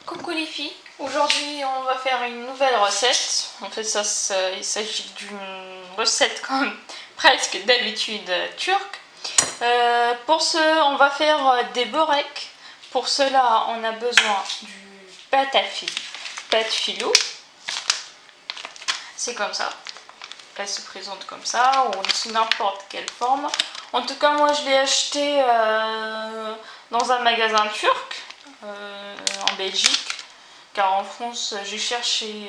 Coucou les filles, aujourd'hui on va faire une nouvelle recette. En fait il s'agit d'une recette comme presque d'habitude turque. Pour ce on va faire des beureks. Pour cela on a besoin du pâte filou. C'est comme ça, elle se présente comme ça ou sous n'importe quelle forme. En tout cas moi je l'ai acheté dans un magasin turc en Belgique. Car en France, j'ai cherché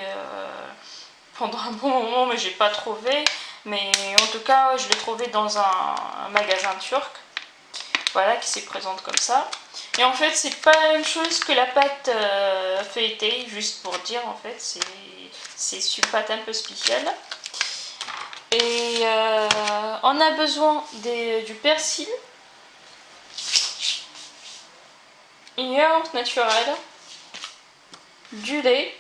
pendant un bon moment, mais j'ai pas trouvé. Mais en tout cas, je l'ai trouvé dans un magasin turc. Voilà, qui se présente comme ça. Et en fait, c'est pas la même chose que la pâte feuilletée, juste pour dire, en fait. C'est une pâte un peu spéciale. Et on a besoin du persil, une yaourt naturel, du lait,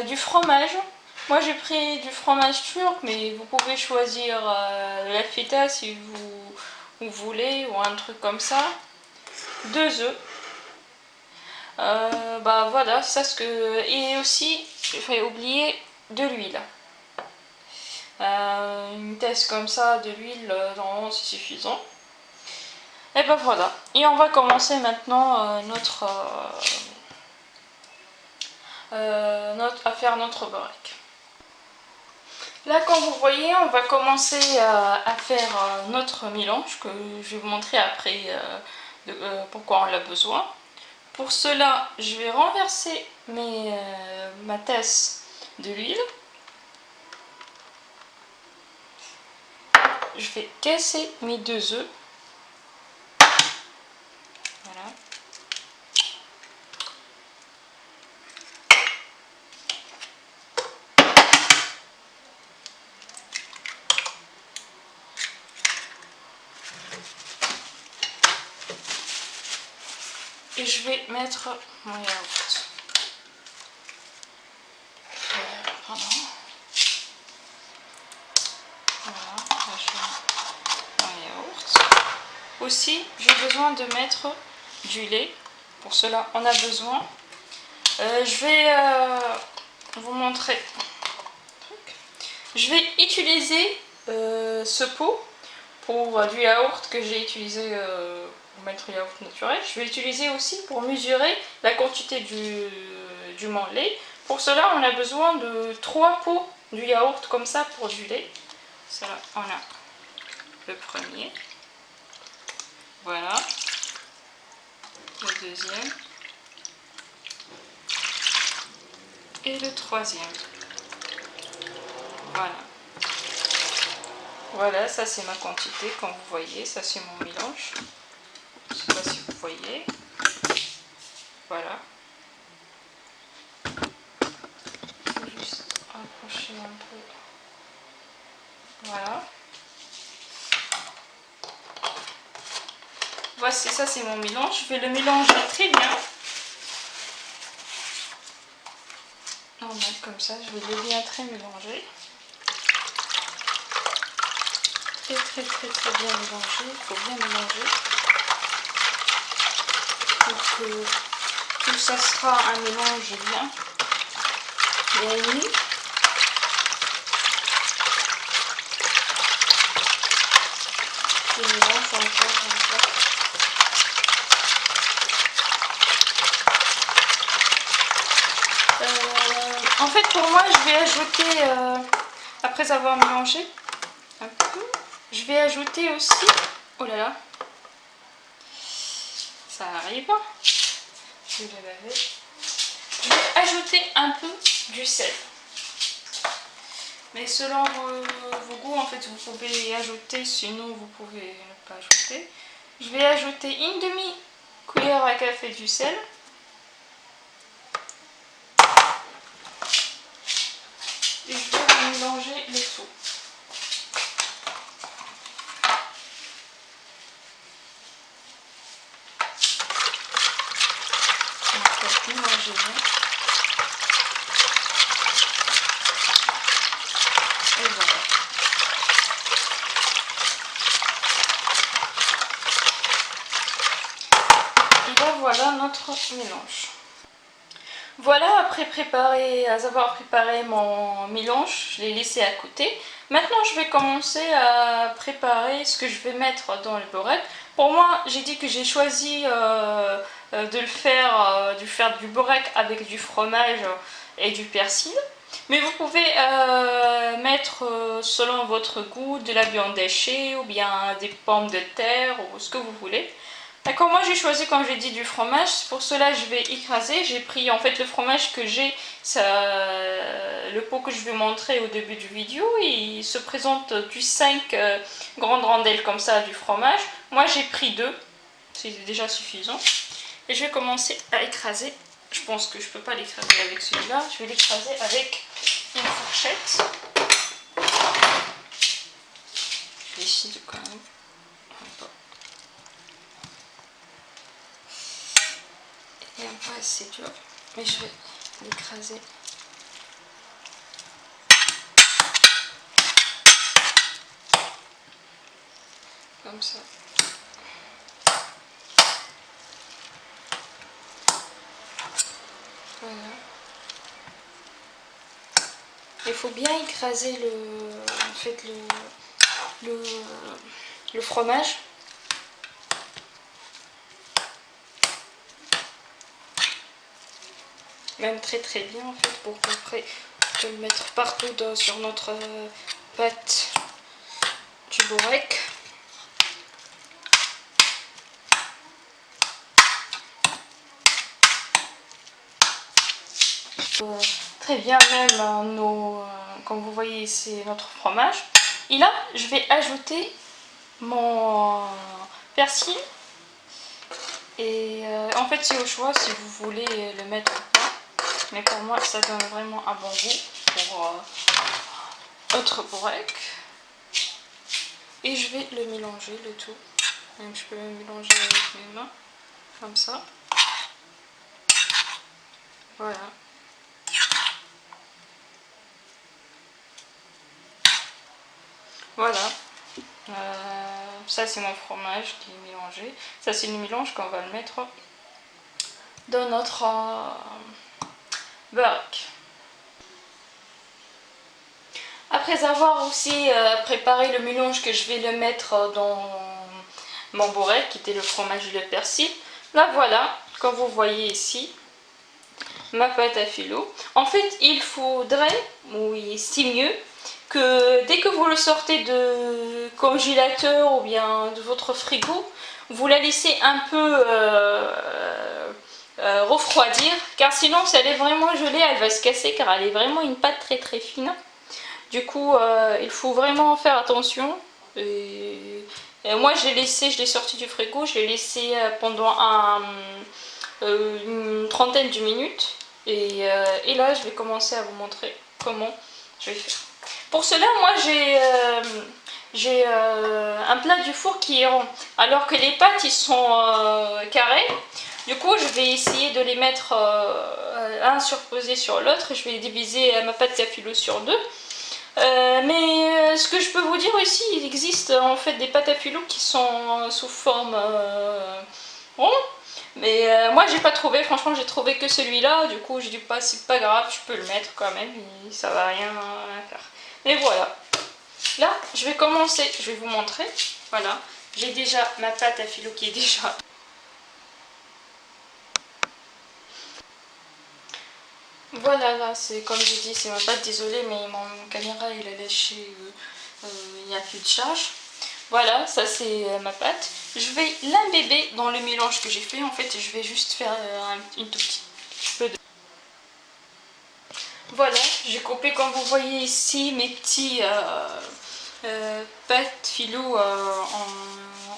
du fromage. Moi j'ai pris du fromage turc, mais vous pouvez choisir de la feta si vous voulez, ou un truc comme ça. 2 œufs. Bah voilà, c'est ça ce que. Et aussi, j'ai oublié de l'huile. Une tasse comme ça de l'huile, normalement c'est suffisant. Et ben voilà. Et on va commencer maintenant à faire notre beurre. Là, comme vous voyez, on va commencer à faire notre mélange que je vais vous montrer après pourquoi on a besoin. Pour cela, je vais renverser ma tasse de l'huile. Je vais casser mes 2 œufs. Voilà. Et je vais mettre mon yaourt. Pardon. Voilà, là je mets mon yaourt. Aussi, j'ai besoin de mettre du lait. Pour cela, on a besoin. Je vais vous montrer. Je vais utiliser ce pot pour du yaourt que j'ai utilisé pour mettre le yaourt naturel. Je vais l'utiliser aussi pour mesurer la quantité du lait. Pour cela, on a besoin de 3 pots du yaourt comme ça pour du lait. Cela, on a le premier. Voilà. Le deuxième. Et le troisième. Voilà. Voilà, ça c'est ma quantité, comme vous voyez, ça c'est mon mélange. Je ne sais pas si vous voyez. Voilà. Je vais juste approcher un peu. Voilà. Voici, ça c'est mon mélange. Je vais le mélanger très bien. On va mettre comme ça, je vais le bien très mélanger. Très bien mélanger. Il faut bien mélanger. Pour que tout ça sera un mélange bien uni. Je mélange encore. En fait, pour moi, je vais ajouter, après avoir mélangé un peu, je vais ajouter aussi, oh là là, ça arrive, je vais le laver. Je vais ajouter un peu du sel. Mais selon vos goûts, en fait, vous pouvez ajouter, sinon vous pouvez ne pas ajouter. Je vais ajouter une demi-cuillère à café du sel. Et je vais mélanger le tout. On va mélanger bien. Et voilà. Et voilà notre mélange. Voilà, après avoir préparé mon mélange, je l'ai laissé à côté. Maintenant, je vais commencer à préparer ce que je vais mettre dans le burek. Pour moi, j'ai dit que j'ai choisi de faire du burek avec du fromage et du persil. Mais vous pouvez mettre, selon votre goût, de la viande hachée ou bien des pommes de terre ou ce que vous voulez. D'accord, moi j'ai choisi, comme j'ai dit, du fromage. Pour cela, je vais écraser. J'ai pris en fait le fromage que j'ai, le pot que je vais montrer au début du vidéo. Il se présente du 5 grandes rondelles comme ça du fromage. Moi j'ai pris 2, c'est déjà suffisant. Et je vais commencer à écraser. Je pense que je ne peux pas l'écraser avec celui-là. Je vais l'écraser avec une fourchette. Je vais essayer de quand même. Il est un peu assez dur, mais je vais l'écraser. Comme ça. Voilà. Il faut bien écraser le fromage. Même très bien en fait, pour après le mettre partout sur notre pâte du burek. Très bien, même comme vous voyez, c'est notre fromage. Et là, je vais ajouter mon persil. Et en fait, c'est au choix si vous voulez le mettre ou pas. Mais pour moi, ça donne vraiment un bon goût pour notre burek. Et je vais le mélanger, le tout. Même je peux le mélanger avec mes mains, comme ça. Voilà. Voilà. Ça c'est mon fromage qui est mélangé. Ça c'est le mélange qu'on va le mettre dans notre burek. Après avoir aussi préparé le mélange que je vais le mettre dans mon burek, qui était le fromage et le persil, là voilà, comme vous voyez ici, ma pâte à filo. En fait, il faudrait, oui, c'est mieux, que dès que vous le sortez de congélateur ou bien de votre frigo, vous la laissez un peu refroidir, car sinon si elle est vraiment gelée, elle va se casser, car elle est vraiment une pâte très fine. Du coup, il faut vraiment faire attention. Et moi, je l'ai sorti du frigo, je l'ai laissé pendant une trentaine de minutes. Et là, je vais commencer à vous montrer comment je vais faire. Pour cela, moi, j'ai un plat du four qui est rond, alors que les pâtes, ils sont carrés. Du coup, je vais essayer de les mettre un surposé sur l'autre. Je vais diviser ma pâte à filo sur 2. Mais ce que je peux vous dire aussi, il existe en fait des pâtes à filo qui sont sous forme ronde. Mais moi j'ai pas trouvé, franchement j'ai trouvé que celui-là. Du coup j'ai dit pas, c'est pas grave, je peux le mettre quand même, ça va rien faire. Mais voilà. Là je vais commencer, je vais vous montrer. Voilà, j'ai déjà ma pâte à filo qui est déjà... Voilà, là, c'est comme je dis, c'est ma pâte, désolée, mais mon caméra, il a lâché, il n'y a plus de charge. Voilà, ça c'est ma pâte. Je vais l'imbiber dans le mélange que j'ai fait. En fait, je vais juste faire une tout petit peu de... Voilà, j'ai coupé, comme vous voyez ici, mes petits pâtes filo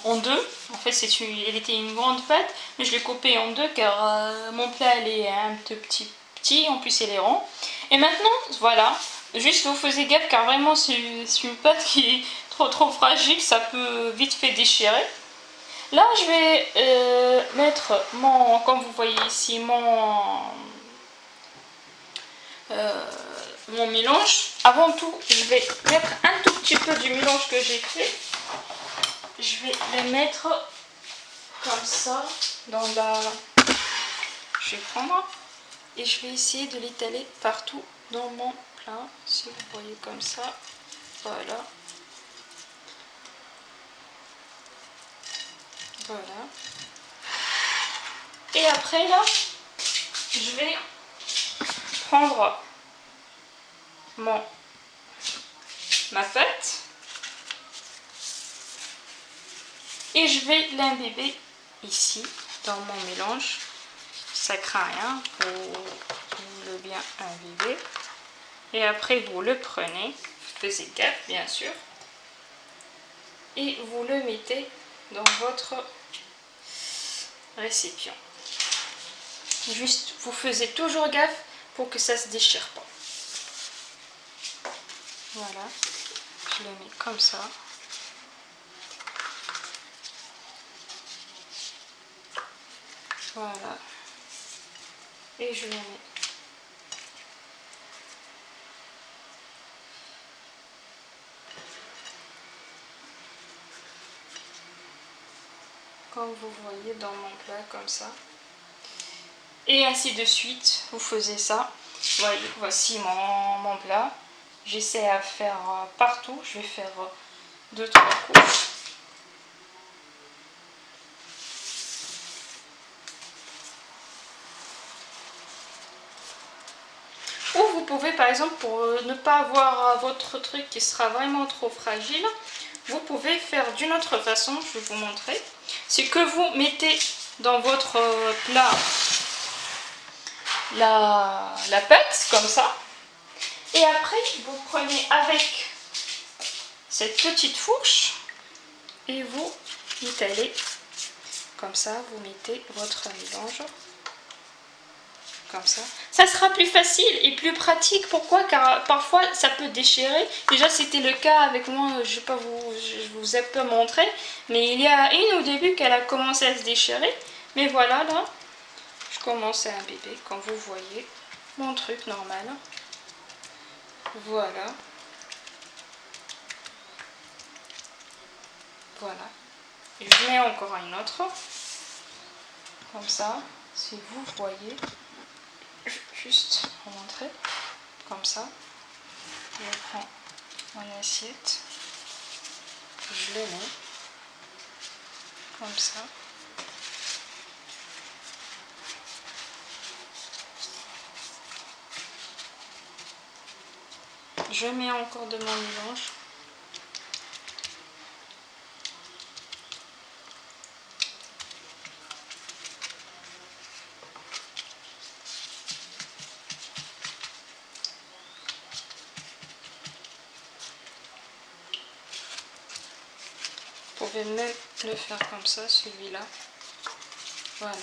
en deux. En fait, elle était une grande pâte, mais je l'ai coupée en deux car mon plat, elle est un tout petit. En plus elle est rond. Et maintenant voilà, juste vous faisiez gaffe car vraiment c'est une pâte qui est trop fragile, ça peut vite fait déchirer. Là je vais mettre comme vous voyez ici, mon mélange. Avant tout je vais mettre un tout petit peu du mélange que j'ai fait. Je vais le mettre comme ça dans la... Je vais prendre et je vais essayer de l'étaler partout dans mon plat. Si vous voyez comme ça, voilà. Voilà. Et après là, je vais prendre ma pâte et je vais l'imbiber ici dans mon mélange. Ça craint rien, vous le bien imbiber. Et après vous le prenez, vous faites gaffe bien sûr, et vous le mettez dans votre récipient. Juste, vous faites toujours gaffe pour que ça ne se déchire pas. Voilà, je le mets comme ça. Voilà. Et je le mets. Comme vous voyez dans mon plat, comme ça. Et ainsi de suite, vous faisiez ça. Voyez, voici mon plat. J'essaie à faire partout. Je vais faire 2-3 couches. Ou vous pouvez par exemple, pour ne pas avoir votre truc qui sera vraiment trop fragile, vous pouvez faire d'une autre façon, je vais vous montrer. C'est que vous mettez dans votre plat la pâte, comme ça. Et après, vous prenez avec cette petite fourche et vous étalez. Comme ça, vous mettez votre mélange. Comme ça. Ça sera plus facile et plus pratique. Pourquoi? Car parfois ça peut déchirer. Déjà c'était le cas avec moi, je vous ai pas montré, mais il y a une au début qu'elle a commencé à se déchirer. Mais voilà, là, je commence à imbiber, comme vous voyez, mon truc normal. Voilà. Voilà. Et je mets encore une autre. Comme ça, si vous voyez. Juste pour montrer, comme ça, je prends mon assiette, je le mets, comme ça, je mets encore de mon mélange, vous pouvez même le faire comme ça, celui-là, voilà,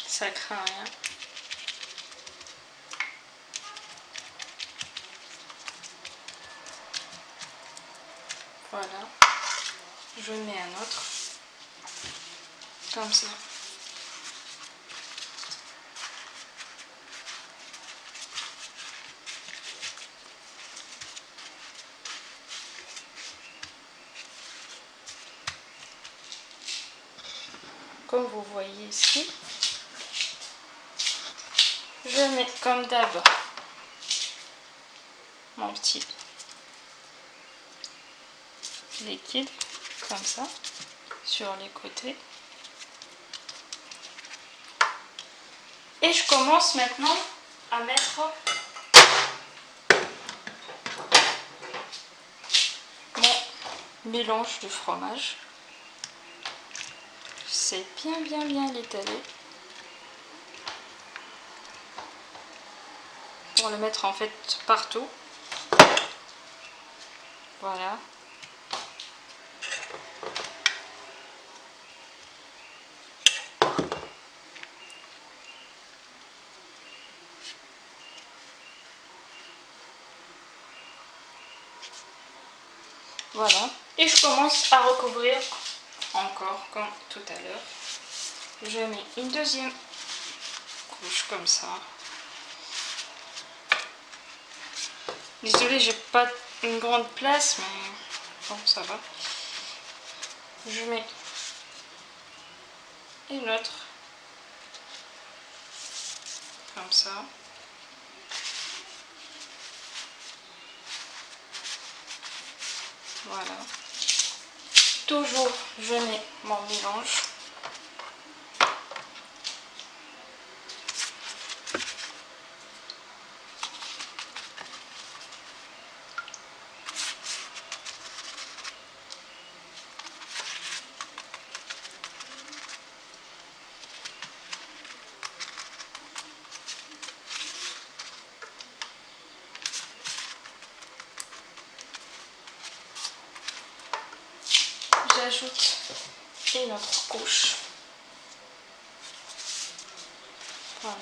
ça craint rien. Voilà, je mets un autre, comme ça. Comme vous voyez ici, je mets comme d'hab mon petit liquide, comme ça, sur les côtés. Et je commence maintenant à mettre mon mélange de fromage. C'est bien l'étaler pour le mettre en fait partout. Voilà. Voilà. Et je commence à recouvrir encore comme tout à l'heure. Je mets une deuxième couche comme ça. Désolée, j'ai pas une grande place, mais bon, ça va. Je mets et l'autre. Comme ça. Voilà. Toujours, je mets mon mélange. J'ajoute une autre couche. Voilà.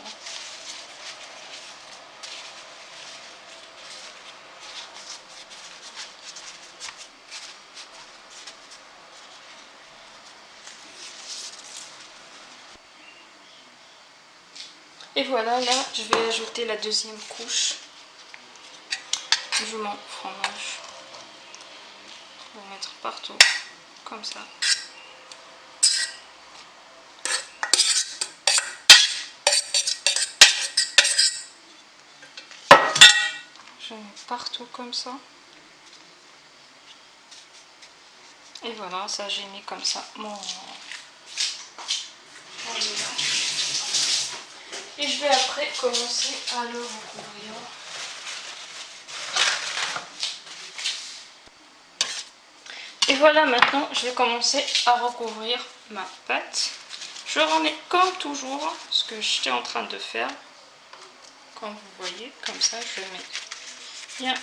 Et voilà, là, je vais ajouter la deuxième couche de mon fromage. Je vais mettre partout, comme ça. Je mets partout comme ça. Et voilà, ça j'ai mis comme ça mon mélange. Et je vais après commencer à le recouvrir. Et voilà, maintenant je vais commencer à recouvrir ma pâte. Je remets comme toujours ce que j'étais en train de faire. Comme vous voyez, comme ça je mets bien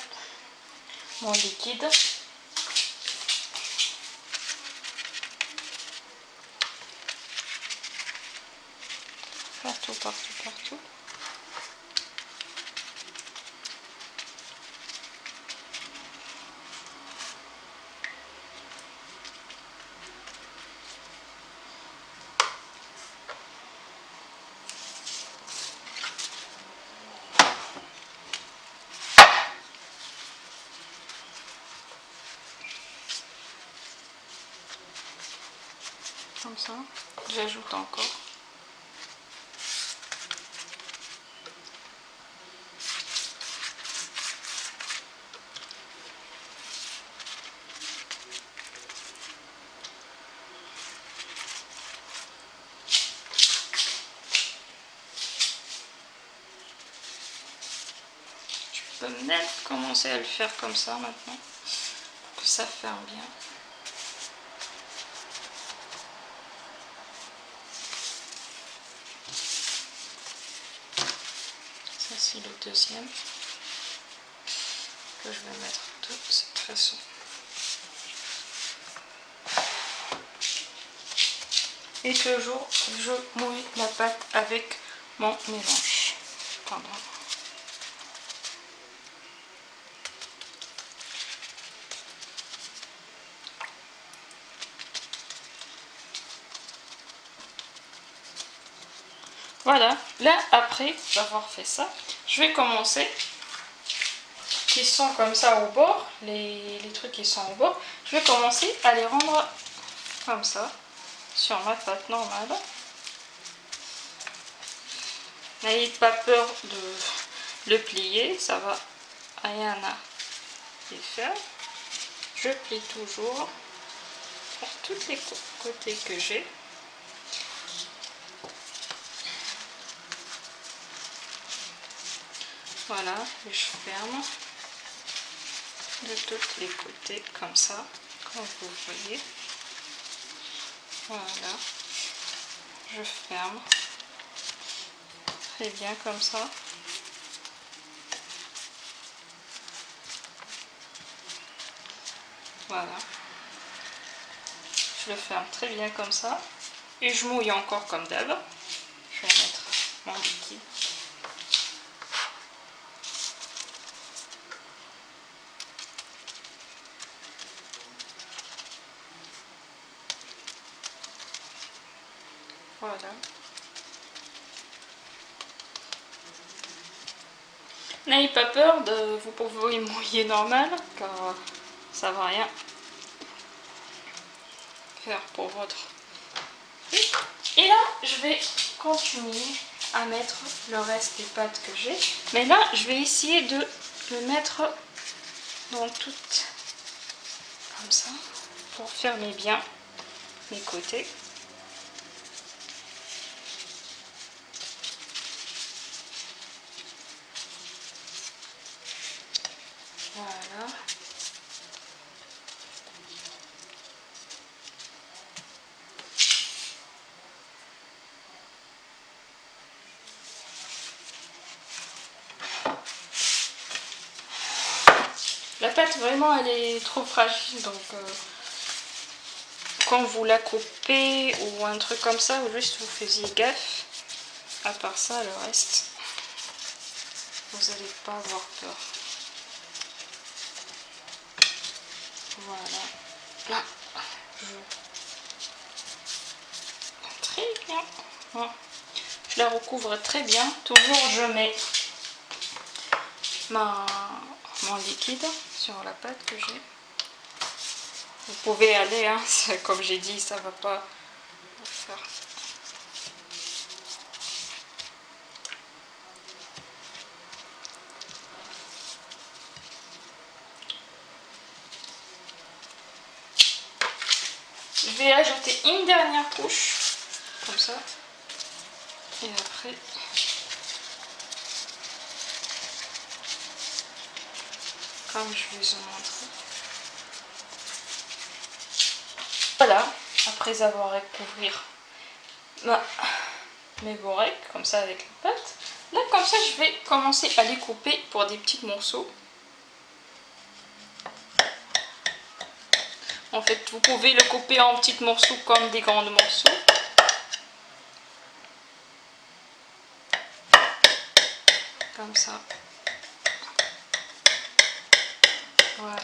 mon liquide. Partout, partout, partout. Comme ça. J'ajoute encore. Je peux même commencer à le faire comme ça maintenant, que ça ferme bien. Ça c'est le deuxième que je vais mettre de cette façon. Et toujours je mouille la pâte avec mon mélange. Pardon. Voilà, là après avoir fait ça, je vais commencer, qui sont comme ça au bord, les trucs qui sont au bord, je vais commencer à les rendre comme ça, sur ma pâte normale. N'ayez pas peur de le plier, ça va rien à y faire. Je plie toujours tous les côtés que j'ai. Voilà, et je ferme de tous les côtés comme ça, comme vous voyez. Voilà, je ferme très bien comme ça. Voilà, je le ferme très bien comme ça et je mouille encore comme d'hab. Je vais mettre mon liquide. Voilà. N'ayez pas peur, vous pouvez mouiller normal car ça va rien faire pour votre truc. Et là, je vais continuer à mettre le reste des pâtes que j'ai. Mais là, je vais essayer de le mettre dans toutes comme ça pour fermer bien mes côtés. Voilà. La pâte vraiment elle est trop fragile, donc quand vous la coupez ou un truc comme ça, ou juste vous faisiez gaffe. À part ça, le reste, vous n'allez pas avoir peur. Voilà. Là, très bien. Voilà. Je la recouvre très bien. Toujours, je mets mon liquide sur la pâte que j'ai. Vous pouvez aller, hein, comme j'ai dit, ça va pas faire. Je vais ajouter une dernière couche, comme ça. Et après, comme je vous ai montré. Voilà, après avoir recouvert mes bourrecs, comme ça avec la pâte. Là, comme ça, je vais commencer à les couper pour des petits morceaux. En fait, vous pouvez le couper en petits morceaux comme des grands morceaux. Comme ça. Voilà.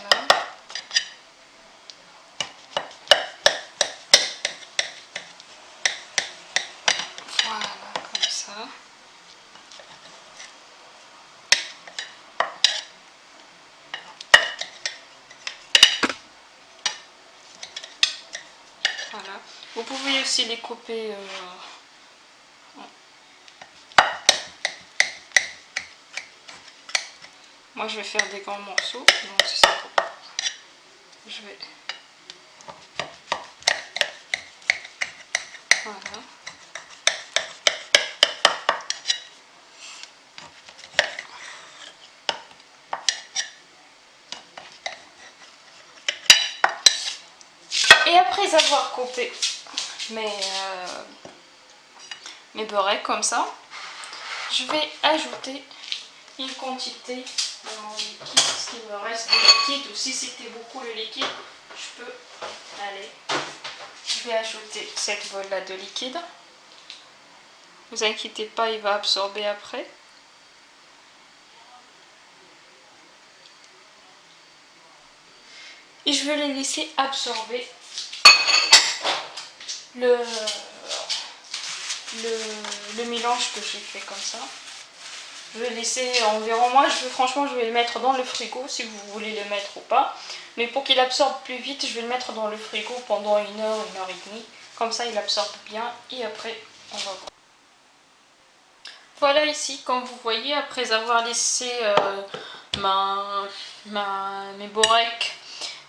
Voilà, comme ça. Voilà. Vous pouvez aussi les couper moi je vais faire des grands morceaux, donc c'est ça. Je vais. Voilà. Et après avoir coupé mes beurrés comme ça, je vais ajouter une quantité de mon liquide, ce qu'il me reste de liquide, ou si c'était beaucoup le liquide, je peux aller. Je vais ajouter cette bol là de liquide. Ne vous inquiétez pas, il va absorber après. Et je vais les laisser absorber le mélange que j'ai fait comme ça. Je vais laisser environ, moi franchement je vais le mettre dans le frigo si vous voulez le mettre ou pas. Mais pour qu'il absorbe plus vite, je vais le mettre dans le frigo pendant 1 heure, 1 heure et demie. Comme ça il absorbe bien et après on va voir. Voilà ici, comme vous voyez, après avoir laissé mes bourrecs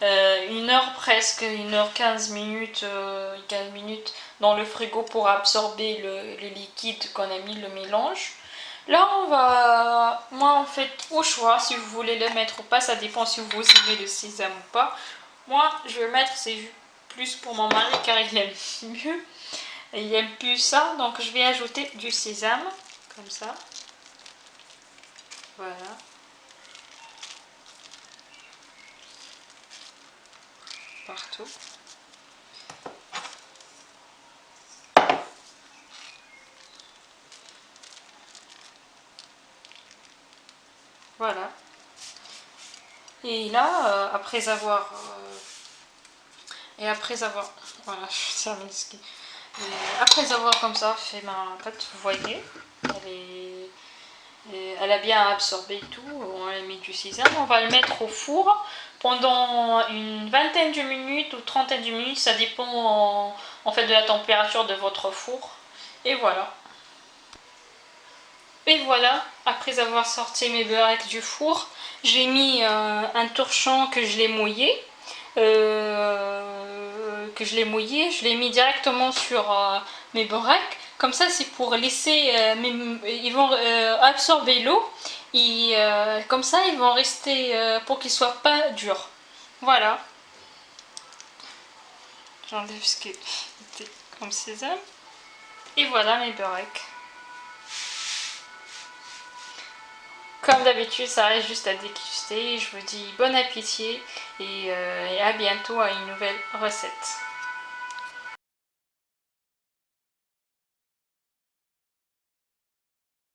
1 heure presque, 1 heure 15 minutes, 15 minutes dans le frigo pour absorber le liquide qu'on a mis, le mélange. Là on va, moi en fait au choix si vous voulez le mettre ou pas, ça dépend si vous aimez le sésame ou pas. Moi je vais le mettre, c'est plus pour mon mari car il aime mieux, il aime plus ça, donc je vais ajouter du sésame comme ça. Voilà. Partout. Voilà. Et là, après avoir voilà, je termine ce qui. Après avoir comme ça fait ma pâte, vous voyez, elle a bien absorbé tout. On a mis du sésame. On va le mettre au four pendant une vingtaine de minutes ou trentaine de minutes, ça dépend en fait de la température de votre four. Et voilà. Et voilà, après avoir sorti mes beureks du four, j'ai mis un torchon que je l'ai mouillé. Je l'ai mis directement sur mes beureks. Comme ça, c'est pour laisser, ils vont absorber l'eau et comme ça, ils vont rester pour qu'ils soient pas durs. Voilà. J'enlève ce qui était comme sésame. Et voilà mes beureks. Comme d'habitude, ça reste juste à déguster. Je vous dis bon appétit et à bientôt à une nouvelle recette.